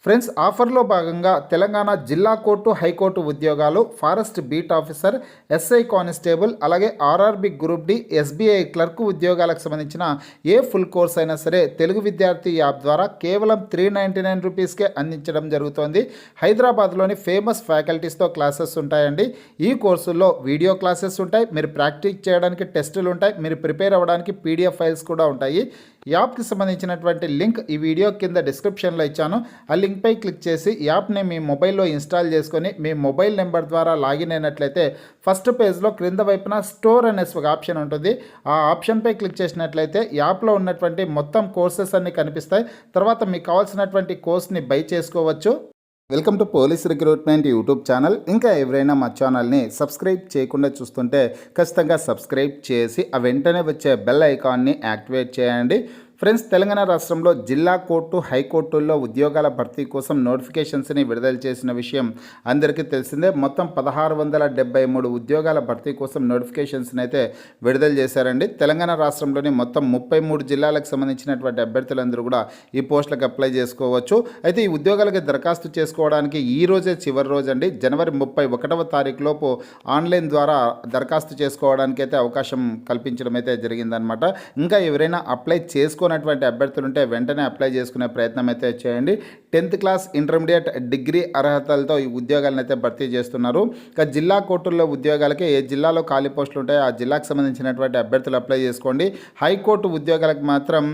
Friends ఆఫర్లో భాగంగా తెలంగాణ జిల్లా కోర్టు హైకోర్టు ఉద్యోగాలు forest beat officer SI constable అలాగే RRB group D SBI clerk ఉద్యోగాలకు సంబంధించిన ఏ ఫుల్ కోర్స్ అయినా సరే తెలుగు విద్యార్థి యాప్ ద్వారా కేవలం 399 రూపీస్కే అందించడం జరుగుతోంది. హైదరాబాద్లోని ఫేమస్ ఫ్యాకల్టీస్తో క్లాసెస్ ఉంటాయండి. ఈ కోర్సుల్లో వీడియో క్లాసెస్ ఉంటాయి, మీరు ప్రాక్టీస్ చేయడానికి టెస్టులు ఉంటాయి, మీరు ప్రిపేర్ అవ్వడానికి పీడిఎఫ్ ఫైల్స్ కూడా ఉంటాయి. యాప్కి సంబంధించినటువంటి లింక్ ఈ వీడియో కింద డిస్క్రిప్షన్లో ఇచ్చాను. ఆ లింక్పై క్లిక్ చేసి యాప్ని మీ మొబైల్లో ఇన్స్టాల్ చేసుకొని మీ మొబైల్ నెంబర్ ద్వారా లాగిన్ అయినట్లయితే ఫస్ట్ పేజ్లో క్రింద వైపున స్టోర్ అనేసి ఒక ఆప్షన్ ఉంటుంది. ఆ ఆప్షన్పై క్లిక్ చేసినట్లయితే యాప్లో ఉన్నటువంటి మొత్తం కోర్సెస్ అన్నీ కనిపిస్తాయి. తర్వాత మీకు కావాల్సినటువంటి కోర్స్ని బై చేసుకోవచ్చు. Welcome to police recruitment YouTube channel. ఇంకా ఎవరైనా మా ఛానల్ని సబ్స్క్రైబ్ చేయకుండా చూస్తుంటే ఖచ్చితంగా సబ్స్క్రైబ్ చేసి ఆ వెంటనే వచ్చే బెల్ ఐకాన్ని యాక్టివేట్ చేయండి. ఫ్రెండ్స్, తెలంగాణ రాష్ట్రంలో జిల్లా కోర్టు హైకోర్టుల్లో ఉద్యోగాల భర్తీ కోసం నోటిఫికేషన్స్ని విడుదల చేసిన విషయం అందరికీ తెలిసిందే. మొత్తం 1673 ఉద్యోగాల భర్తీ కోసం నోటిఫికేషన్స్ని అయితే విడుదల చేశారండి. తెలంగాణ రాష్ట్రంలోని మొత్తం 33 జిల్లాలకు సంబంధించినటువంటి అభ్యర్థులందరూ కూడా ఈ పోస్టులకు అప్లై చేసుకోవచ్చు. అయితే ఈ ఉద్యోగాలకి దరఖాస్తు చేసుకోవడానికి ఈ రోజే చివరి రోజు అండి. జనవరి 31వ తారీఖు లోపు ఆన్లైన్ ద్వారా దరఖాస్తు చేసుకోవడానికి అయితే అవకాశం కల్పించడం అయితే జరిగిందనమాట. ఇంకా ఎవరైనా అప్లై చేసుకున్నటువంటి అభ్యర్థులు ఉంటే వెంటనే అప్లై చేసుకునే ప్రయత్నం అయితే చేయండి. 10th క్లాస్ ఇంటర్మీడియట్ డిగ్రీ అర్హతలతో ఈ ఉద్యోగాలను అయితే భర్తీ చేస్తున్నారు. ఇక జిల్లా కోర్టుల్లో ఉద్యోగాలకి ఏ జిల్లాలో ఖాళీ పోస్టులు ఉంటాయో ఆ జిల్లాకు సంబంధించినటువంటి అభ్యర్థులు అప్లై చేసుకోండి. హైకోర్టు ఉద్యోగాలకు మాత్రం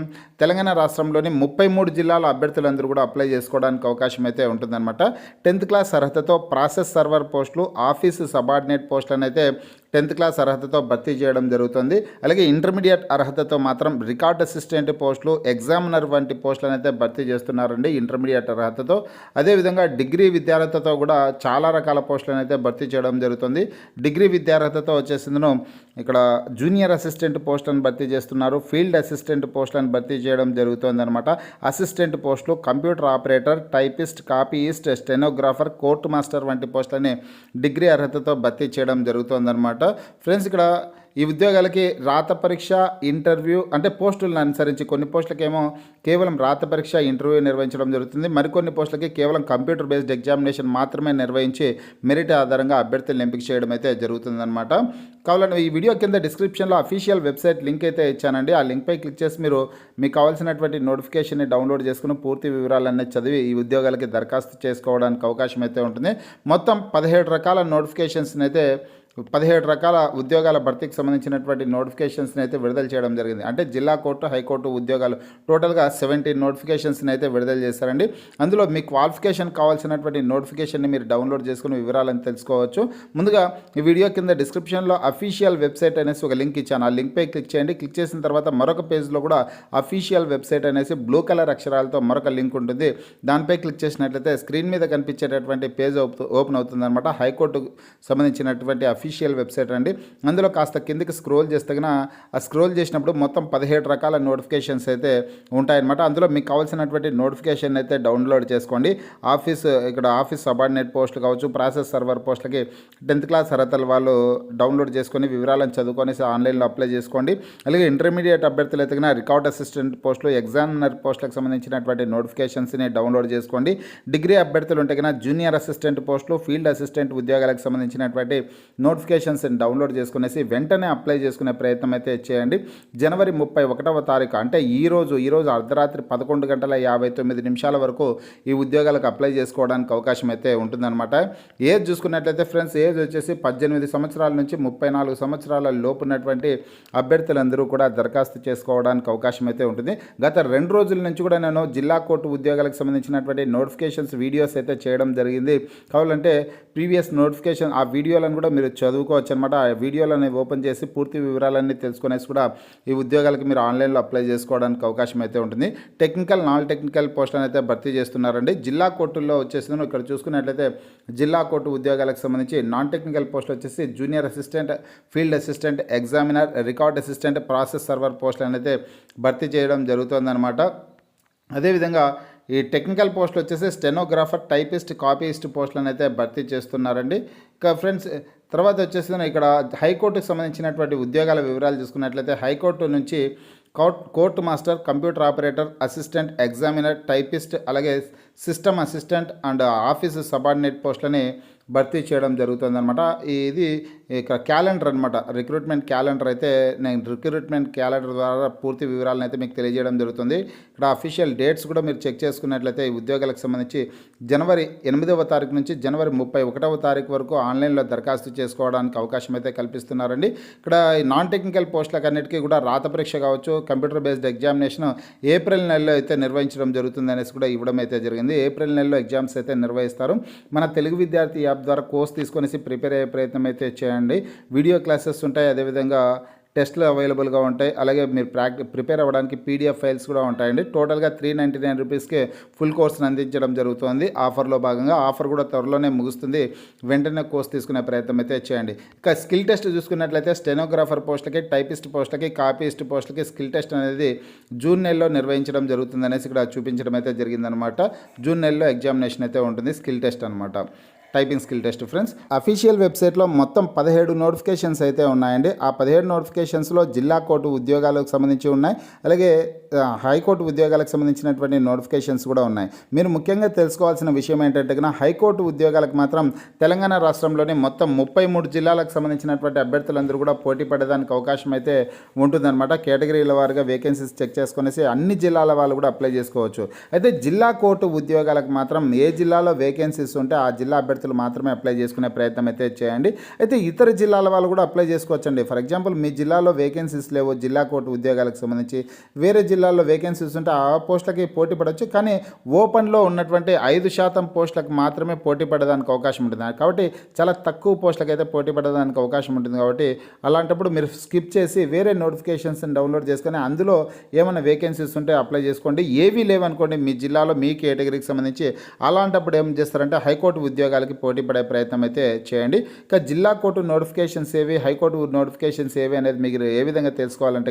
తెలంగాణ రాష్ట్రంలోని 33 జిల్లాల అభ్యర్థులందరూ కూడా అప్లై చేసుకోవడానికి అవకాశం అయితే ఉంటుందన్నమాట. 10th క్లాస్ అర్హతతో ప్రాసెస్ సర్వర్ పోస్టులు, ఆఫీసు సబార్డినేట్ పోస్టులను అయితే 10th క్లాస్ అర్హతతో భర్తీ చేయడం జరుగుతుంది. అలాగే ఇంటర్మీడియట్ అర్హతతో మాత్రం రికార్డ్ అసిస్టెంట్ పోస్టులు, ఎగ్జామినర్ వంటి పోస్టులను అయితే భర్తీ చేస్తున్నారండి ఇంటర్మీడియట్ అర్హతతో. అదేవిధంగా డిగ్రీ విద్యార్హతతో కూడా చాలా రకాల పోస్టులను అయితే భర్తీ చేయడం జరుగుతుంది. డిగ్రీ విద్యార్హతతో వచ్చేసిందను ఇక్కడ జూనియర్ అసిస్టెంట్ పోస్టులను భర్తీ చేస్తున్నారు, ఫీల్డ్ అసిస్టెంట్ పోస్టులను భర్తీ చేయడం జరుగుతుంది అనమాట. అసిస్టెంట్ పోస్టులు, computer operator, typist, copyist, stenographer, court master వంటి పోస్టులని డిగ్రీ అర్హతతో భర్తీ చేయడం జరుగుతుందన్నమాట. ఫ్రెండ్స్, ఇక్కడ ఈ ఉద్యోగాలకి రాత పరీక్ష, ఇంటర్వ్యూ అంటే పోస్టులను అనుసరించి కొన్ని పోస్టులకేమో కేవలం రాత పరీక్ష, ఇంటర్వ్యూ నిర్వహించడం జరుగుతుంది. మరికొన్ని పోస్టులకి కేవలం కంప్యూటర్ బేస్డ్ ఎగ్జామినేషన్ మాత్రమే నిర్వహించి మెరిట్ ఆధారంగా అభ్యర్థులను ఎంపిక చేయడం అయితే జరుగుతుందన్నమాట. కావాలని ఈ వీడియో కింద డిస్క్రిప్షన్లో అఫీషియల్ వెబ్సైట్ లింక్ అయితే ఇచ్చానండి. ఆ లింక్పై క్లిక్ చేసి మీరు మీకు కావాల్సినటువంటి నోటిఫికేషన్ని డౌన్లోడ్ చేసుకుని పూర్తి వివరాలన్నీ చదివి ఈ ఉద్యోగాలకి దరఖాస్తు చేసుకోవడానికి అవకాశం అయితే ఉంటుంది. మొత్తం 17 రకాల నోటిఫికేషన్స్ని అయితే 17 రకాల ఉద్యోగాల భర్తీకి సంబంధించినటువంటి నోటిఫికేషన్స్ని అయితే విడుదల చేయడం జరిగింది. అంటే జిల్లా కోర్టు హైకోర్టు ఉద్యోగాలు టోటల్గా 17 నోటిఫికేషన్స్ని అయితే విడుదల చేశారండి. అందులో మీ క్వాలిఫికేషన్ కావాల్సినటువంటి నోటిఫికేషన్ని మీరు డౌన్లోడ్ చేసుకుని వివరాలను తెలుసుకోవచ్చు. ముందుగా ఈ వీడియో కింద డిస్క్రిప్షన్లో అఫీషియల్ వెబ్సైట్ అనేసి ఒక లింక్ ఇచ్చాను. ఆ లింక్పై క్లిక్ చేయండి. క్లిక్ చేసిన తర్వాత మరొక పేజ్లో కూడా అఫీషియల్ వెబ్సైట్ అనేసి బ్లూ కలర్ అక్షరాలతో మరొక లింక్ ఉంటుంది. దానిపై క్లిక్ చేసినట్లయితే స్క్రీన్ మీద కనిపించేటటువంటి పేజ్ ఓపెన్ అవుతుంది అనమాట. హైకోర్టుకు సంబంధించినటువంటి అఫీషియల్ వెబ్సైట్ అండి. అందులో కాస్త కిందకి స్క్రోల్ చేస్తే ఆ స్క్రోల్ చేసినప్పుడు మొత్తం 17 రకాల నోటిఫికేషన్స్ అయితే ఉంటాయన్నమాట. అందులో మీకు కావాల్సినటువంటి నోటిఫికేషన్ అయితే డౌన్లోడ్ చేసుకోండి. ఇక్కడ ఆఫీస్ సబార్డినేట్ పోస్టులు కావచ్చు, ప్రాసెస్ సర్వర్ పోస్టులకి 10th క్లాస్ అర్హతల వాళ్ళు డౌన్లోడ్ చేసుకొని వివరాలను చదువుకొని ఆన్లైన్లో అప్లై చేసుకోండి. అలాగే ఇంటర్మీడియట్ అభ్యర్థులు అయితే రికార్డ్ అసిస్టెంట్ పోస్టులు, ఎగ్జామినర్ పోస్టులకు సంబంధించినటువంటి నోటిఫికేషన్స్ని డౌన్లోడ్ చేసుకోండి. డిగ్రీ అభ్యర్థులు ఉంటే జూనియర్ అసిస్టెంట్ పోస్టులు, ఫీల్డ్ అసిస్టెంట్ ఉద్యోగాలకు సంబంధించినటువంటి నోటిఫికేషన్స్ డౌన్లోడ్ చేసుకునేసి వెంటనే అప్లై చేసుకునే ప్రయత్నం అయితే చేయండి. జనవరి 31వ తారీఖు అంటే ఈరోజు అర్ధరాత్రి 11:59 వరకు ఈ ఉద్యోగాలకు అప్లై చేసుకోవడానికి అవకాశం అయితే ఉంటుందన్నమాట. ఏజ్ చూసుకున్నట్లయితే ఫ్రెండ్స్, ఏజ్ వచ్చేసి 18 సంవత్సరాల నుంచి 34 సంవత్సరాల లోపు ఉన్నటువంటి అభ్యర్థులందరూ కూడా దరఖాస్తు చేసుకోవడానికి అవకాశం అయితే ఉంటుంది. గత 2 రోజుల నుంచి కూడా నేను జిల్లా కోర్టు ఉద్యోగాలకు సంబంధించినటువంటి నోటిఫికేషన్స్ వీడియోస్ అయితే చేయడం జరిగింది. కావాలంటే ప్రీవియస్ నోటిఫికేషన్ ఆ వీడియోలను కూడా మీరు చదువుకోవచ్చు అనమాట. ఆ వీడియోలను ఓపెన్ చేసి పూర్తి వివరాలన్నీ తెలుసుకునేసి కూడా ఈ ఉద్యోగాలకి మీరు ఆన్లైన్లో అప్లై చేసుకోవడానికి అవకాశం అయితే ఉంటుంది. టెక్నికల్, నాన్ టెక్నికల్ పోస్టులను అయితే భర్తీ చేస్తున్నారండి. జిల్లా కోర్టుల్లో వచ్చేసి ఇక్కడ చూసుకున్నట్లయితే జిల్లా కోర్టు ఉద్యోగాలకు సంబంధించి నాన్ టెక్నికల్ పోస్టులు వచ్చేసి junior assistant, field assistant, examiner, record assistant, process server పోస్టులను అయితే భర్తీ చేయడం జరుగుతుందన్నమాట. అదేవిధంగా ఈ టెక్నికల్ పోస్టులు వచ్చేసి స్టెనోగ్రాఫర్, టైపిస్ట్, కాపీయిస్ట్ పోస్టులను అయితే భర్తీ చేస్తున్నారండి. ఇక ఫ్రెండ్స్, తర్వాత వచ్చేసి ఇక్కడ హైకోర్టుకు సంబంధించినటువంటి ఉద్యోగాల వివరాలు చూసుకున్నట్లయితే హైకోర్టు నుంచి court master, computer operator, assistant, examiner, typist, అలాగే system assistant and office subordinate పోస్టులని భర్తీ చేయడం జరుగుతుందన్నమాట. ఇది ఇక్కడ క్యాలెండర్ అనమాట, రిక్రూట్మెంట్ క్యాలెండర్ అయితే నేను రిక్రూట్మెంట్ క్యాలెండర్ ద్వారా పూర్తి వివరాలను అయితే మీకు తెలియజేయడం జరుగుతుంది. ఇక్కడ అఫీషియల్ డేట్స్ కూడా మీరు చెక్ చేసుకున్నట్లయితే ఈ ఉద్యోగాలకు సంబంధించి జనవరి 8వ తారీఖు నుంచి జనవరి 31వ తారీఖు వరకు ఆన్లైన్లో దరఖాస్తు చేసుకోవడానికి అవకాశం అయితే కల్పిస్తున్నారండి. ఇక్కడ నాన్ టెక్నికల్ పోస్టులకు అన్నిటికీ కూడా రాత పరీక్ష కావచ్చు, కంప్యూటర్ బేస్డ్ ఎగ్జామినేషన్ ఏప్రిల్ నెలలో అయితే నిర్వహించడం జరుగుతుంది అనేసి కూడా ఇవ్వడం అయితే జరిగింది. ఏప్రిల్ నెలలో ఎగ్జామ్స్ అయితే నిర్వహిస్తారు. మన తెలుగు విద్యార్థి యాప్ ద్వారా కోర్స్ తీసుకొనేసి ప్రిపేర్ అయ్యే ప్రయత్నం అయితే చేయండి. వీడియో క్లాసెస్ ఉంటాయి, అదేవిధంగా టెస్ట్లు అవైలబుల్గా ఉంటాయి. అలాగే మీరు ప్రిపేర్ అవ్వడానికి పీడిఎఫ్ ఫైల్స్ కూడా ఉంటాయండి. టోటల్గా 399 రూపీస్కే ఫుల్ కోర్స్ని అందించడం జరుగుతుంది. ఆఫర్లో భాగంగా ఆఫర్ కూడా త్వరలోనే ముగుస్తుంది. వెంటనే కోర్స్ తీసుకునే ప్రయత్నం అయితే చేయండి. ఇక స్కిల్ టెస్ట్ చూసుకున్నట్లయితే స్టెనోగ్రాఫర్ పోస్టులకి, టైపిస్ట్ పోస్టులకి, కాపీస్ట్ పోస్టులకి స్కిల్ టెస్ట్ అనేది జూన్ నెలలో నిర్వహించడం జరుగుతుంది అనేసి ఇక్కడ చూపించడం అయితే జరిగిందనమాట. జూన్ నెలలో ఎగ్జామినేషన్ అయితే ఉంటుంది, స్కిల్ టెస్ట్ అనమాట, typing skill test. Friends, official వెబ్సైట్లో మొత్తం 17 నోటిఫికేషన్స్ అయితే ఉన్నాయండి. ఆ 17 నోటిఫికేషన్స్లో జిల్లా కోర్టు ఉద్యోగాలకు సంబంధించి ఉన్నాయి, అలాగే హైకోర్టు ఉద్యోగాలకు సంబంధించినటువంటి నోటిఫికేషన్స్ కూడా ఉన్నాయి. మీరు ముఖ్యంగా తెలుసుకోవాల్సిన విషయం ఏంటంటే హైకోర్టు ఉద్యోగాలకు మాత్రం తెలంగాణ రాష్ట్రంలోని మొత్తం 33 జిల్లాలకు సంబంధించినటువంటి అభ్యర్థులందరూ కూడా పోటీ పడేదానికి అవకాశం అయితే ఉంటుందన్నమాట. కేటగిరీల వారుగా వేకెన్సీస్ చెక్ చేసుకునేసి అన్ని జిల్లాల వాళ్ళు కూడా అప్లై చేసుకోవచ్చు. అయితే జిల్లా కోర్టు ఉద్యోగాలకు మాత్రం ఏ జిల్లాలో వేకెన్సీస్ ఉంటే ఆ జిల్లా అభ్యర్థులు మాత్రమే అప్లై చేసుకునే ప్రయత్నం అయితే చేయండి. అయితే ఇతర జిల్లాల వాళ్ళు కూడా అప్లై చేసుకోవచ్చండి. ఫర్ ఎగ్జాంపుల్ మీ జిల్లాలో వేకెన్సీస్ లేవు జిల్లా కోర్టు ఉద్యోగాలకు సంబంధించి, వేరే జిల్లాల్లో వేకెన్సీస్ ఉంటే ఆ పోస్టులకి పోటీ పడవచ్చు. కానీ ఓపెన్లో ఉన్నటువంటి 5% పోస్టులకు మాత్రమే పోటీ పడడానికి అవకాశం ఉంటుంది. కాబట్టి చాలా తక్కువ పోస్టులకు అయితే పోటీ పడడానికి అవకాశం ఉంటుంది. కాబట్టి అలాంటప్పుడు మీరు స్కిప్ చేసి వేరే నోటిఫికేషన్స్ని డౌన్లోడ్ చేసుకొని అందులో ఏమైనా వేకెన్సీస్ ఉంటే అప్లై చేసుకోండి. ఏవీ లేవనుకోండి మీ జిల్లాలో మీ కేటగిరీకి సంబంధించి, అలాంటప్పుడు ఏం చేస్తారంటే హైకోర్టు ఉద్యోగాలకి పోటీ పడే ప్రయత్నం అయితే చేయండి. ఇక జిల్లా కోర్టు నోటిఫికేషన్స్ ఏవి, హైకోర్టు నోటిఫికేషన్స్ ఏవి అనేది మీరు ఏ విధంగా తెలుసుకోవాలంటే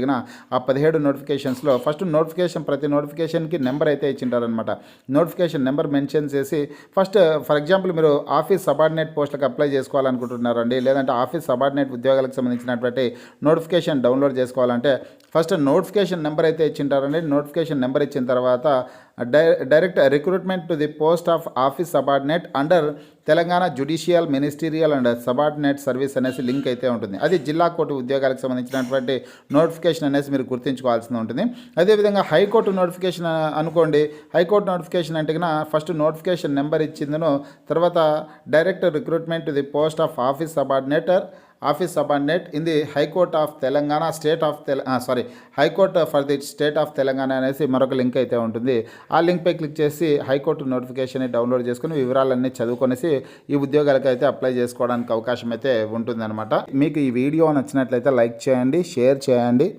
ఆ 17 నోటిఫికేషన్స్లో ఫస్ట్ నోటిఫికేషన్, ప్రతి నోటిఫికేషన్కి నెంబర్ అయితే ఇచ్చింటారనమాట. నోటిఫికేషన్ నెంబర్ మెన్షన్ చేసి ఫస్ట్ ఫర్ ఎగ్జాంపుల్ మీరు ఆఫీస్ సబార్డినేట్ పోస్టులకు అప్లై చేసుకోవాలనుకుంటున్నారండి, లేదంటే ఆఫీస్ సబార్డినేట్ ఉద్యోగాలకు సంబంధించినటువంటి నోటిఫికేషన్ డౌన్లోడ్ చేసుకోవాలంటే ఫస్ట్ నోటిఫికేషన్ నెంబర్ అయితే ఇచ్చింటారండి. నోటిఫికేషన్ నెంబర్ ఇచ్చిన తర్వాత direct recruitment to the post of office subordinate under Telangana judicial ministerial and subordinate service అనేసి లింక్ అయితే ఉంటుంది. అది జిల్లా కోర్టు ఉద్యోగాలకు సంబంధించినటువంటి నోటిఫికేషన్ అనేసి మీరు గుర్తుంచుకోవాల్సి ఉంటుంది. అదేవిధంగా హైకోర్టు నోటిఫికేషన్ అనుకోండి. హైకోర్టు నోటిఫికేషన్ అంటే ఫస్ట్ నోటిఫికేషన్ నెంబర్ ఇచ్చిందను, తర్వాత direct recruitment to the post of office subordinate in the high court of Telangana high court for the state of Telangana అనేసి మరొక లింక్ అయితే ఉంటుంది. ఆ లింక్పై క్లిక్ చేసి హైకోర్టు నోటిఫికేషన్ డౌన్లోడ్ చేసుకుని వివరాలన్నీ చదువుకొనేసి ఈ ఉద్యోగాలకు అయితే అప్లై చేసుకోవడానికి అవకాశం అయితే ఉంటుందన్నమాట. మీకు ఈ వీడియో నచ్చినట్లయితే లైక్ చేయండి, షేర్ చేయండి.